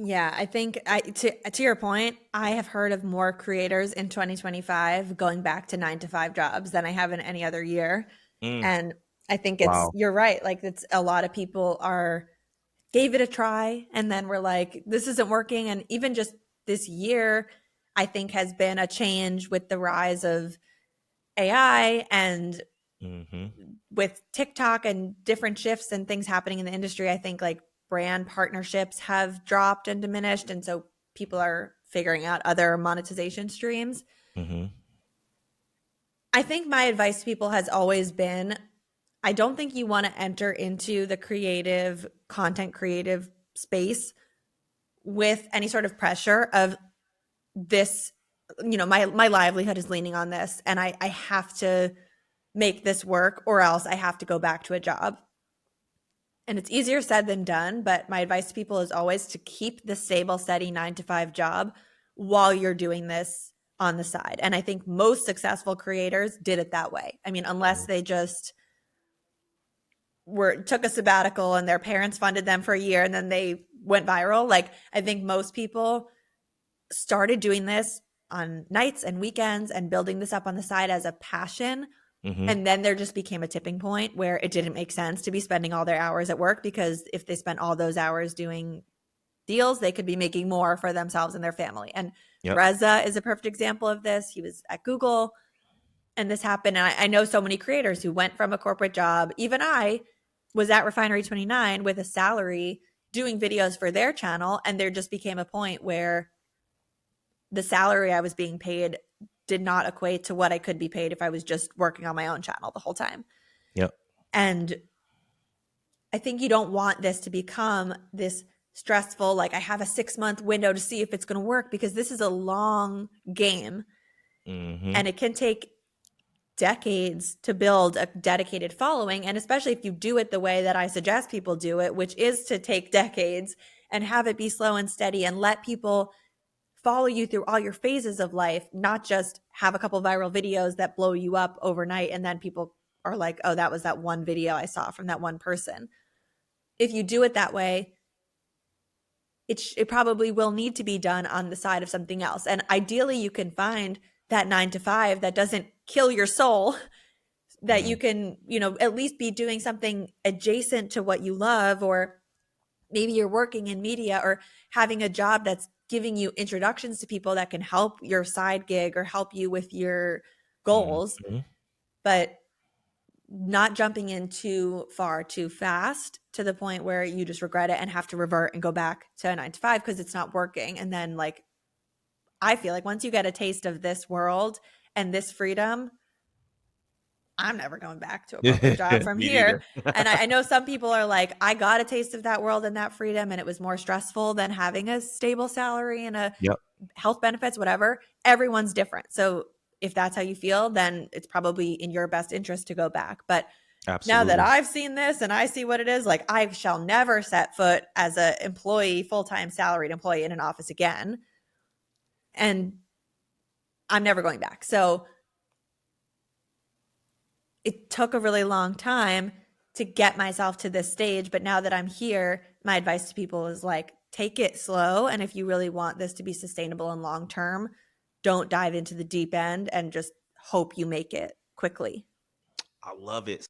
Yeah, I think to your point, I have heard of more creators in 2025 going back to 9 to 5 jobs than I have in any other year. Mm, And I think wow. you're right. Like it's a lot of people are gave it a try and then we're like, this isn't working. And even just this year, I think has been a change with the rise of AI and Hmm. with TikTok and different shifts and things happening in the industry. I think like brand partnerships have dropped and diminished. And so people are figuring out other monetization streams. Hmm. I think my advice to people has always been I don't think you want to enter into the creative, content creative space with any sort of pressure of this, my livelihood is leaning on this and I have to make this work or else I have to go back to a job. And it's easier said than done, but my advice to people is always to keep the stable, steady 9 to 5 job while you're doing this on the side. And I think most successful creators did it that way. I mean, unless they just took a sabbatical and their parents funded them for a year and then they went viral. Like I think most people started doing this on nights and weekends and building this up on the side as a passion. Hmm. And then there just became a tipping point where it didn't make sense to be spending all their hours at work because if they spent all those hours doing deals, they could be making more for themselves and their family. And Yep. Reza is a perfect example of this. He was at Google and this happened. And I know so many creators who went from a corporate job. Even I was at Refinery 29 with a salary doing videos for their channel. And there just became a point where the salary I was being paid did not equate to what I could be paid if I was just working on my own channel the whole time. Yep. And I think you don't want this to become this stressful, like I have a 6 month window to see if it's going to work because this is a long game Hmm. and it can take decades to build a dedicated following. And especially if you do it the way that I suggest people do it, which is to take decades and have it be slow and steady and let people follow you through all your phases of life, not just have a couple viral videos that blow you up overnight. And then people are like, oh, that was that one video I saw from that one person. If you do it that way, it probably will need to be done on the side of something else. And ideally, you can find that 9 to 5 that doesn't kill your soul, that you Hmm. can, at least be doing something adjacent to what you love, or maybe you're working in media or having a job that's giving you introductions to people that can help your side gig or help you with your goals, Hmm. but not jumping in too far too fast to the point where you just regret it and have to revert and go back to a 9 to 5 because it's not working. And then like I feel like once you get a taste of this world and this freedom, I'm never going back to a corporate job from Me here. neither. And I know some people are like, I got a taste of that world and that freedom, and it was more stressful than having a stable salary and a Yep. health benefits, whatever. Everyone's different. So if that's how you feel, then it's probably in your best interest to go back. But now that Absolutely. I've seen this and I see what it is, like I shall never set foot as an employee, full-time salaried employee in an office again. And I'm never going back. So it took a really long time to get myself to this stage. But now that I'm here, my advice to people is like, take it slow. And if you really want this to be sustainable and long term, don't dive into the deep end and just hope you make it quickly. I love it.